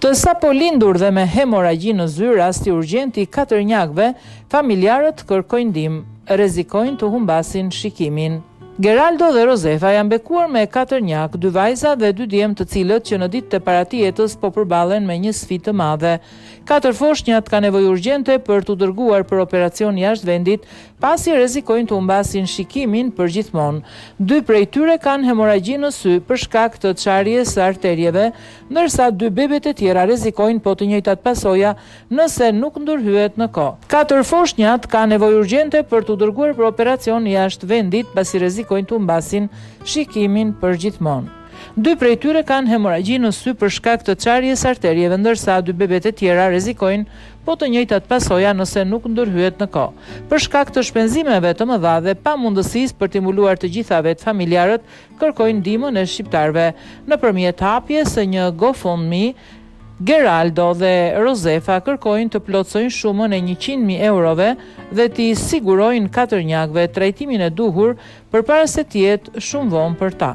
Të sapo lindur dhe me hemoragji në zyrë, rasti urgjent i 4 njakëve, familjarët kërkojnë ndihmë, rrezikojnë të humbasin shikimin. Geraldo dhe Rozefa janë bekuar me 4 njakë, 2 vajza dhe 2 djemë, të cilët që në ditët e paratijetës po përballen me një sfidë të madhe. 4 foshnjat kanë nevojë urgjente për t'u dërguar për operacion jashtë vendit, pasi rrezikojnë të humbasin shikimin përgjithmonë. 2 prej tyre kanë hemoragji në sy për shkak të çarjes së arterieve, ndërsa 2 bebet e tjera rrezikojnë po të njëjtat pasoja nëse nuk ndërhyet në kohë. 4 foshnjat kanë nevojë urgjente për t'u dërguar për operacion jashtë vendit, pasi rrezikojnë të humbasin shikimin përgjithmonë. 2 prej tyre kanë hemoragji në sy për shkak të çarjes arterieve, ndërsa 2 bebet e tjera rrezikojnë po të njëjtat pasoja nëse nuk ndërhyet në kohë. Për shkak të shpenzimeve të mëdha dhe pamundësisë për t'i mbuluar të gjitha vetë, familjarët kërkojnë ndihmën e shqiptarëve. Nëpërmjet hapjes së një GoFundMe, Geraldo dhe Rozefa kërkojnë të plotësojnë shumën e 100.000 eurove dhe t'i sigurojnë 4 njakëve trajtimin e duhur përpara se të jetë shumë vonë për ta.